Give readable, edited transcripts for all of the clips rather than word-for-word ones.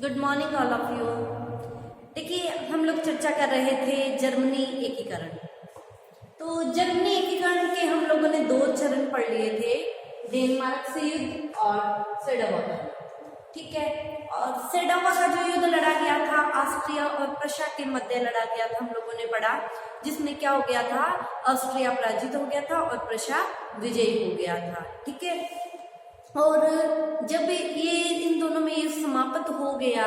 Good morning all of you. देखिए, हम लोग चर्चा कर रहे थे जर्मनी एकीकरण। तो जर्मनी एकीकरण के हम लोगों ने दो चरण पढ़ लिए थे, डेनमार्क से युद्ध और सेडोवा का। ठीक है, और सेडोवा का जो युद्ध लड़ा गया था ऑस्ट्रिया और प्रशा के मध्य लड़ा गया था, हम लोगों ने पढ़ा, जिसमें क्या हो गया था, ऑस्ट्रिया पराजित हो गया था और प्रशा विजयी हो गया था। ठीक है, और जब ये इन दोनों में युद्ध समाप्त हो गया,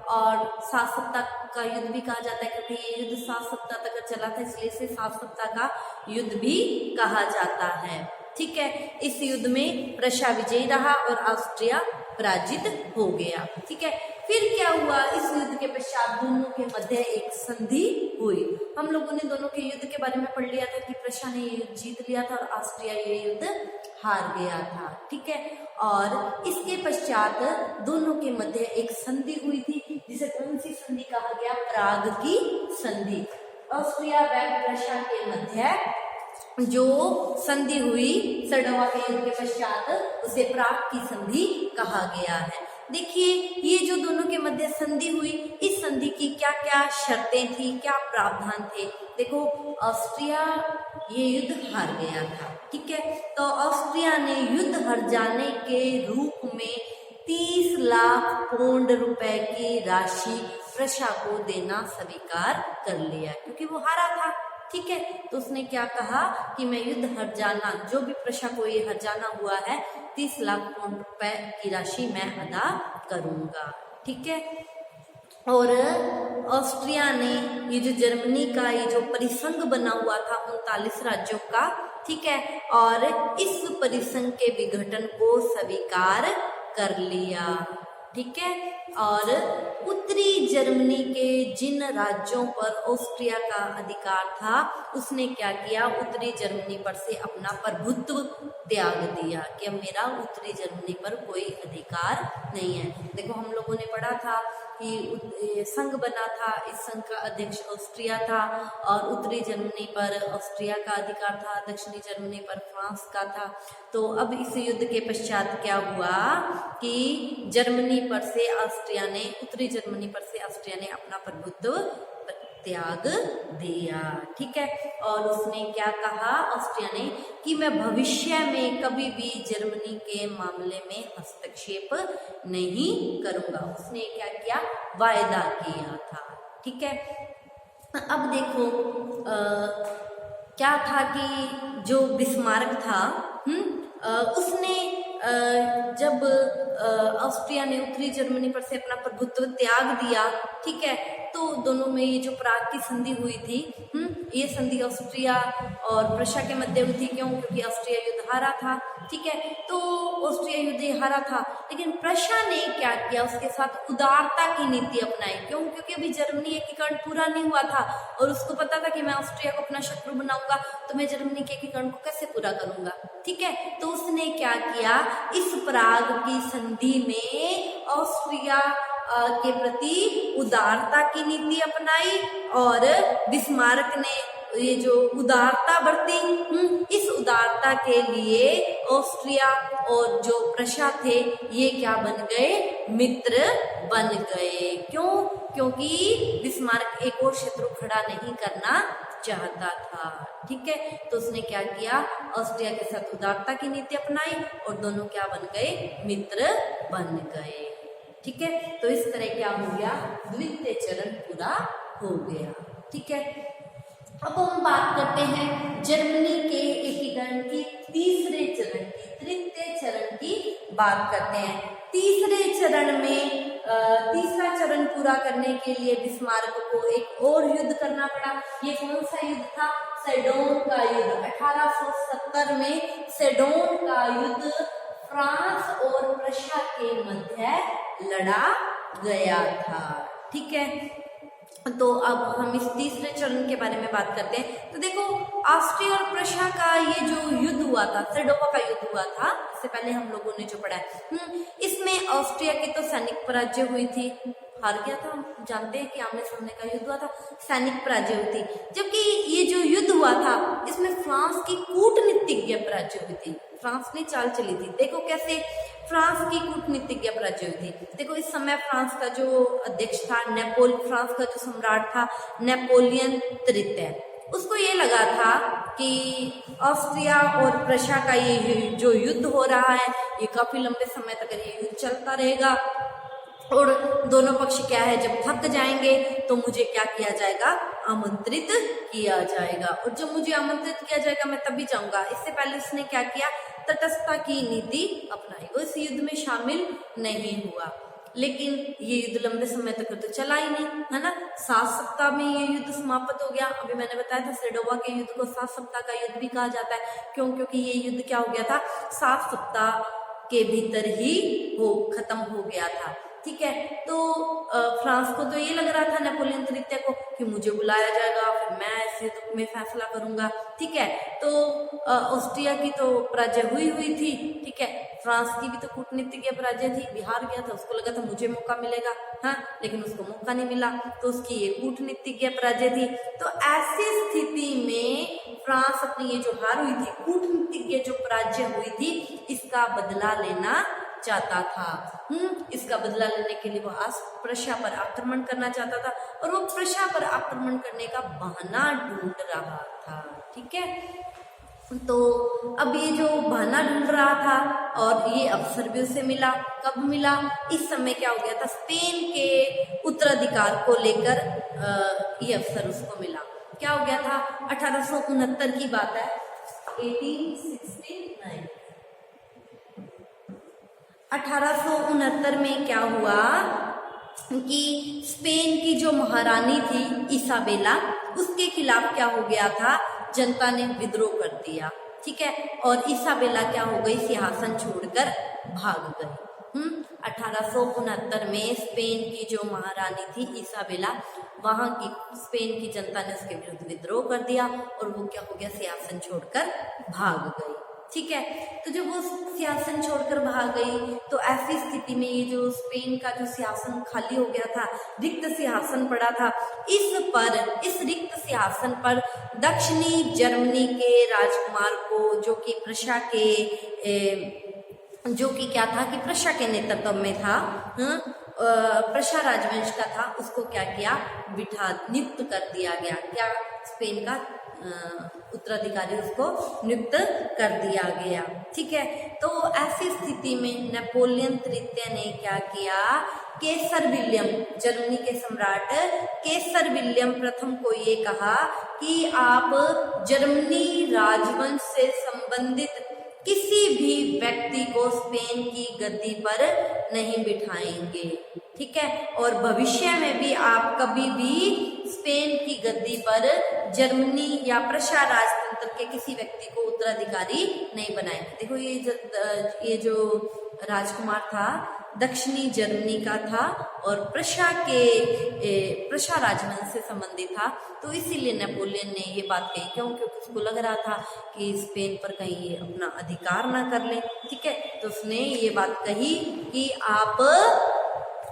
और 7 सप्ताह का युद्ध भी कहा जाता है क्योंकि ये युद्ध 7 सप्ताह तक चला था, इसलिए इसे 7 सप्ताह का युद्ध भी कहा जाता है। ठीक है, इस युद्ध में प्रशा विजयी रहा और ऑस्ट्रिया पराजित हो गया। ठीक है, फिर क्या हुआ, इस युद्ध के पश्चात दोनों के मध्य एक संधि हुई। हम लोगों ने दोनों के युद्ध के बारे में पढ़ लिया था कि प्रशा ने ये युद्ध जीत लिया था और ऑस्ट्रिया ये युद्ध हार गया था। ठीक है, और इसके पश्चात दोनों के मध्य एक संधि हुई थी, जिसे कौन सी संधि कहा गया, प्राग की संधि। ऑस्ट्रिया व प्रशा के मध्य जो संधि हुई सेडोवा के युद्ध के पश्चात, उसे प्राग की संधि कहा गया है। देखिए, ये जो दोनों के मध्य संधि हुई, इस संधि की क्या क्या शर्तें थी, क्या प्रावधान थे। देखो, ऑस्ट्रिया ये युद्ध हार गया था। ठीक है, तो ऑस्ट्रिया ने युद्ध हार जाने के रूप में 30 लाख पौंड रुपए की राशि प्रशा को देना स्वीकार कर लिया, क्योंकि वो हारा था। ठीक है, तो उसने क्या कहा कि मैं युद्ध हार जाना, जो भी प्रशा को ये हार जाना हुआ है, 30 लाख पौंड रुपए की राशि मैं अदा करूंगा। ठीक है, और ऑस्ट्रिया ने ये जो जर्मनी का ये जो परिसंघ बना हुआ था 39 राज्यों का, ठीक है, और इस परिसंघ के विघटन को स्वीकार कर लिया। ठीक है, और उत्तरी जर्मनी के जिन राज्यों पर ऑस्ट्रिया का अधिकार था, उसने क्या किया, उत्तरी जर्मनी पर से अपना प्रभुत्व त्याग दिया कि अब मेरा उत्तरी जर्मनी पर कोई अधिकार नहीं है। देखो, हम लोगों ने पढ़ा था कि संघ बना था, इस संघ का अध्यक्ष ऑस्ट्रिया था और उत्तरी जर्मनी पर ऑस्ट्रिया का अधिकार था, दक्षिणी जर्मनी पर फ्रांस का था। तो अब इस युद्ध के पश्चात क्या हुआ कि जर्मनी पर से ऑस्ट्रिया ने, उत्तरी जर्मनी पर से ऑस्ट्रिया ने अपना प्रभुत्व त्याग दिया। ठीक है, और उसने क्या कहा, ऑस्ट्रिया ने, कि मैं भविष्य में कभी भी जर्मनी के मामले में हस्तक्षेप नहीं करूंगा। उसने क्या किया, वायदा किया था। ठीक है, अब देखो क्या था कि जो बिस्मार्क था, उसने जब ऑस्ट्रिया ने उत्तरी जर्मनी पर से अपना प्रभुत्व त्याग दिया, ठीक है, तो दोनों में ये जो प्राग की संधि हुई थी, ये संधि ऑस्ट्रिया और प्रशा के मध्य हुई थी। क्यों? क्योंकि ऑस्ट्रिया युद्ध हारा था। ठीक है, तो ऑस्ट्रिया युद्ध हारा था, लेकिन प्रशा ने क्या किया, उसके साथ उदारता की नीति अपनाई। क्यों? क्योंकि अभी जर्मनी एकीकरण पूरा नहीं हुआ था और उसको पता था कि मैं ऑस्ट्रिया को अपना शत्रु बनाऊंगा, तो मैं जर्मनी के एकीकरण को कैसे पूरा करूंगा। ठीक है, तो उसने क्या किया, इस प्राग की संधि में ऑस्ट्रिया के प्रति उदारता की नीति अपनाई और बिस्मार्क ने ये जो उदारता बरती, इस उदारता के लिए ऑस्ट्रिया और जो प्रशा थे, ये क्या बन गए, मित्र बन गए। क्यों? क्योंकि बिस्मार्क एक और शत्रु खड़ा नहीं करना चाहता था। ठीक है, तो उसने क्या किया, ऑस्ट्रिया के साथ उदारता की नीति अपनाई और दोनों क्या बन गए, मित्र बन गए। ठीक है, तो इस तरह क्या हो गया, द्वितीय चरण पूरा हो गया। ठीक है, अब हम बात करते हैं जर्मनी के एकीकरण की तीसरे चरण की, तृतीय चरण की बात करते हैं। तीसरे चरण में तीसरा चरण पूरा करने के लिए बिस्मार्क को एक और युद्ध करना पड़ा। ये कौन सा युद्ध था, सेडोन का युद्ध। 1870 में सेडोन का युद्ध फ्रांस और प्रशा के मध्य लड़ा गया था। ठीक है, तो अब हम इस तीसरे चरण के बारे में बात करते हैं। तो देखो, ऑस्ट्रिया और प्रशा का ये जो युद्ध हुआ था, सेडोवा का युद्ध हुआ था, इससे पहले हम लोगों ने जो पढ़ा है, इसमें ऑस्ट्रिया की तो सैनिक पराजय हुई थी। हार गया था। हम जानते हैं कि आमने सामने का युद्ध हुआ था, सैनिक पराजय हुई थी। जबकि ये जो युद्ध हुआ था इसमें फ्रांस की कूटनीतिज्ञ पराजय हुई थी। फ्रांस ने चाल चली थी। देखो कैसे फ्रांस की कूटनीतिज्ञ पराजय हुई थी। देखो इस समय फ्रांस का जो अध्यक्ष था फ्रांस का जो सम्राट था नेपोलियन तृतीय, उसको ये लगा था कि ऑस्ट्रिया और प्रशा का ये जो युद्ध हो रहा है ये काफी लंबे समय तक ये युद्ध चलता रहेगा और दोनों पक्ष क्या है जब थक जाएंगे तो मुझे क्या किया जाएगा, आमंत्रित किया जाएगा, और जब मुझे आमंत्रित किया जाएगा मैं तभी जाऊंगा। इससे पहले उसने क्या किया, तटस्थता की नीति अपनाई, वो इस युद्ध में शामिल नहीं हुआ। लेकिन ये युद्ध लंबे समय तक तो चला ही नहीं, है ना। 7 सप्ताह में ये युद्ध समाप्त हो गया। अभी मैंने बताया था सेडोवा के युद्ध को 7 सप्ताह का युद्ध भी कहा जाता है। क्यों? क्योंकि ये युद्ध क्या हो गया था, 7 सप्ताह के भीतर ही खत्म हो गया था। ठीक है, तो फ्रांस को तो ये लग रहा था नेपोलियन तृतीय को कि मुझे बुलाया जाएगा, फिर मैं ऐसे तो में फैसला करूंगा। ठीक है, तो ऑस्ट्रिया की तो पराजय हुई थी। ठीक है, फ्रांस की भी तो कूटनीतिज्ञ पराजय थी, बिहार गया था, उसको लगा था मुझे मौका मिलेगा, हाँ, लेकिन उसको मौका नहीं मिला, तो उसकी ये कूटनीतिज्ञ पराजय थी। तो ऐसी स्थिति में फ्रांस अपनी ये जो हार हुई थी, कूटनीतिज्ञ जो पराजय हुई थी, इसका बदला लेना चाहता था। इसका बदला लेने के लिए वो प्रशा पर आक्रमण करना चाहता था और वो प्रशा पर आक्रमण करने का बहाना ढूंढ रहा था। ठीक है, तो अब ये जो बहाना ढूंढ रहा था और ये अवसर भी उसे मिला। कब मिला? इस समय क्या हो गया था, स्पेन के उत्तराधिकार को लेकर ये अवसर उसको मिला। क्या हो गया था, 1869 की बात है, 1869 1869 में क्या हुआ कि स्पेन की जो महारानी थी इसाबेला, उसके खिलाफ क्या हो गया था, जनता ने विद्रोह कर दिया। ठीक है, और इसाबेला क्या हो गई, सिंहासन छोड़कर भाग गई। 1869 में स्पेन की जो महारानी थी इसाबेला, वहां की स्पेन की जनता ने उसके विरुद्ध विद्रोह कर दिया और वो क्या हो गया, सिंहासन छोड़कर भाग गई। ठीक है, तो जब वो सिंहासन छोड़कर भाग गई तो ऐसी स्थिति में ये जो स्पेन का जो सिंहासन खाली हो गया था, रिक्त सिंहासन पड़ा था, इस रिक्त सिंहासन पर दक्षिणी जर्मनी के राजकुमार को, जो कि प्रशा के नेतृत्व में था, प्रशा राजवंश का था, उसको क्या किया, नियुक्त कर दिया गया। क्या, स्पेन का उत्तराधिकारी उसको नियुक्त कर दिया गया। ठीक है, तो ऐसी स्थिति में नेपोलियन तृतीय ने क्या किया, केसर विलियम, जर्मनी के सम्राट केसर विलियम प्रथम को ये कहा कि आप जर्मनी राजवंश से संबंधित किसी भी व्यक्ति को स्पेन की गद्दी पर नहीं बिठाएंगे। ठीक है, और भविष्य में भी आप कभी भी स्पेन की गद्दी पर जर्मनी या प्रशा राजतंत्र के किसी व्यक्ति को उत्तराधिकारी नहीं बनाएंगे। देखो ये जो राजकुमार था दक्षिणी जर्मनी का था और प्रशा राजवंश से संबंधित था, तो इसीलिए नेपोलियन ने ये बात कही। क्यों? क्योंकि उसको लग रहा था कि स्पेन पर कहीं ये अपना अधिकार ना कर ले। ठीक है, तो उसने ये बात कही कि आप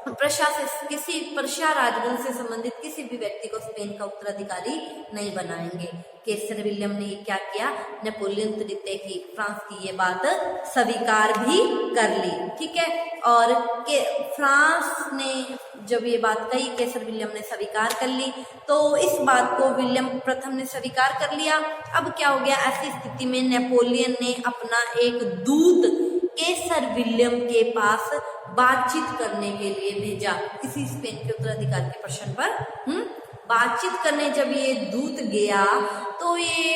प्रशा राजवंश से संबंधित किसी भी व्यक्ति को स्पेन का उत्तराधिकारी नहीं बनाएंगे। केसर विलियम ने क्या किया, नेपोलियन तृतीय की, फ्रांस की ये बात स्वीकार भी कर ली। ठीक है, और फ्रांस ने जब ये बात कही, केसर विलियम ने स्वीकार कर ली, तो इस बात को विलियम प्रथम ने स्वीकार कर लिया। अब क्या हो गया, ऐसी स्थिति में नेपोलियन ने अपना एक दूत केसर विलियम के पास बातचीत करने के लिए भेजा, इसी स्पेन के उत्तराधिकार के प्रश्न पर बातचीत करने जब ये दूत गया तो ये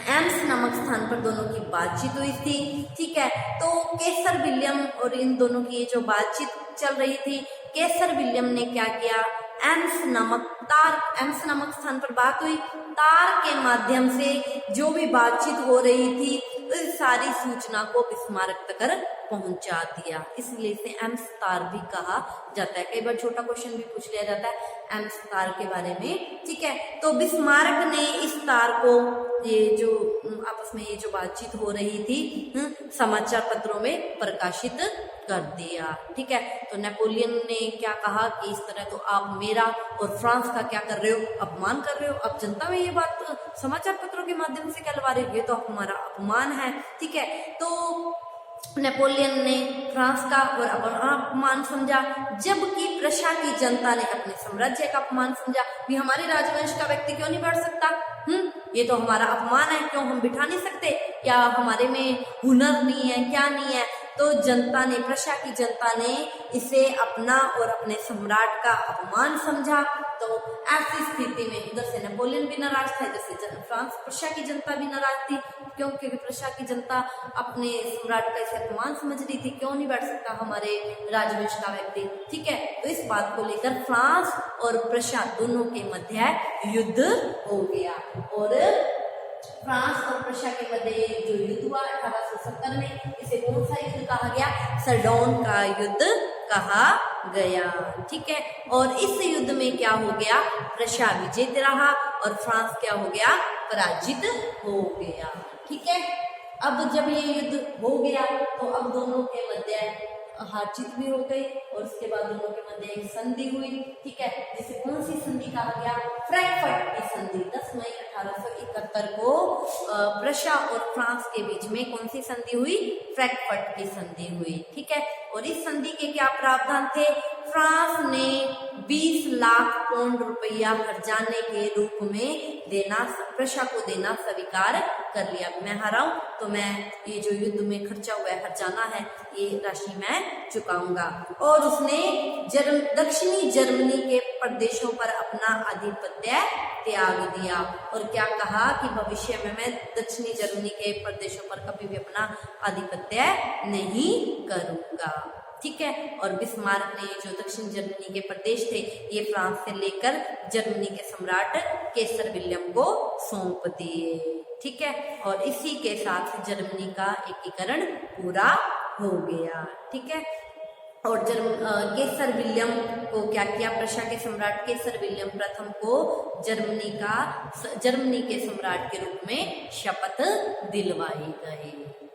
एम्स नामक स्थान पर दोनों की बातचीत हुई थी। ठीक है, तो केसर विलियम और इन दोनों की ये जो बातचीत चल रही थी, केसर विलियम ने क्या किया, एम्स नामक स्थान पर बात हुई। तार के माध्यम से जो भी बातचीत हो रही थी इस सारी सूचना को बिस्मार्क तक पहुंचा दिया, इसलिए इसे एम्स तार भी कहा जाता है। कई बार छोटा क्वेश्चन भी पूछ लिया जाता है एम्स तार के बारे में, ठीक है। तो बिस्मार्क ने इस तार को, ये जो आपस में ये जो बातचीत हो रही थी समाचार पत्रों में प्रकाशित कर दिया, ठीक है। तो नेपोलियन ने क्या कहा कि इस तरह तो आप मेरा और फ्रांस का क्या कर रहे हो, अपमान कर रहे हो, आप जनता में ये बात समाचार पत्रों के माध्यम से कहलवा रहे हो, ये तो हमारा अपमान है, ठीक है। तो नेपोलियन ने फ्रांस का और अपना अपमान समझा, जबकि प्रशा की जनता ने अपने साम्राज्य का अपमान समझा। भी हमारे राजवंश का व्यक्ति क्यों नहीं बढ़ सकता, ये तो हमारा अपमान है, क्यों हम बिठा नहीं सकते, क्या हमारे में हुनर नहीं है, क्या नहीं है। तो जनता ने, प्रशा की जनता ने इसे अपना और अपने सम्राट का अपमान समझा। तो ऐसी स्थिति में उधर से नेपोलियन भी नाराज था, इधर से फ्रांस प्रशा की जनता भी नाराज थी, क्योंकि प्रशा की जनता अपने सम्राट का इसे अपमान समझ रही थी, क्यों नहीं बैठ सकता हमारे राजवंश का व्यक्ति, ठीक है। तो इस बात को लेकर फ्रांस और प्रशा दोनों के मध्य युद्ध हो गया, और फ्रांस और प्रशा के मध्य जो युद्ध हुआ 1870 में, इसे कौन सा युद्ध कहा गया, सेडोन का युद्ध कहा गया, ठीक है। और इस युद्ध में क्या हो गया, प्रशा विजेता रहा और फ्रांस क्या हो गया, पराजित हो गया, ठीक है। अब जब ये युद्ध हो गया तो अब दोनों के मध्य हार जीत भी हो गई, और उसके बाद दोनों के मध्य एक संधि हुई, ठीक है, जिसे कौन सी संधि कहा गया, फ्रैंकफर्ट की संधि। 10 मई 1871 को प्रशा और फ्रांस के बीच में कौन सी संधि हुई, फ्रैंकफर्ट की संधि हुई, ठीक है। और इस संधि के क्या प्रावधान थे, फ्रांस ने 20 लाख पाउंड रुपया हर्जाने के रूप में देना, प्रशा को देना स्वीकार कर लिया। मैं हारा हूं तो मैं ये जो युद्ध में खर्चा हुआ है हर्जाना है, ये राशि मैं चुकाऊंगा। और उसने दक्षिणी जर्मनी के प्रदेशों पर अपना आधिपत्य त्याग दिया, और क्या कहा कि भविष्य में मैं दक्षिणी जर्मनी के प्रदेशों पर कभी भी अपना आधिपत्य नहीं करूंगा, ठीक है। और बिस्मार्क ने जो दक्षिण जर्मनी के प्रदेश थे ये फ्रांस से लेकर जर्मनी के सम्राट कैसर विलियम को सौंप दिए, ठीक है। और इसी के साथ जर्मनी का एकीकरण पूरा हो गया, ठीक है। और कैसर विलियम को क्या किया, प्रशा के सम्राट कैसर विलियम प्रथम को जर्मनी के सम्राट के रूप में शपथ दिलवाई गई,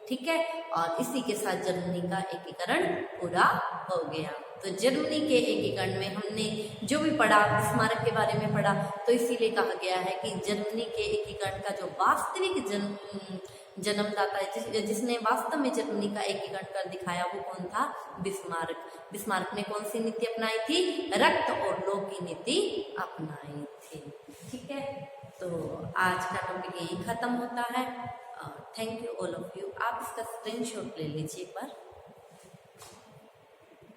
ठीक है। और इसी के साथ जर्मनी का एकीकरण पूरा हो गया। तो जर्मनी के एकीकरण में हमने जो भी पढ़ा, बिस्मार्क के बारे में पढ़ा, तो इसीलिए कहा गया है कि जर्मनी के एकीकरण का जो वास्तविक जन्मदाता है, जिसने वास्तव में जर्मनी का एकीकरण कर दिखाया, वो कौन था, बिस्मार्क। बिस्मार्क ने कौन सी नीति अपनाई थी, रक्त और लोह की नीति अपनाई थी, ठीक है। तो आज का टॉपिक यही खत्म होता है। Thank you all of you. आप इसका स्क्रीनशॉट ले लीजिए एक बार।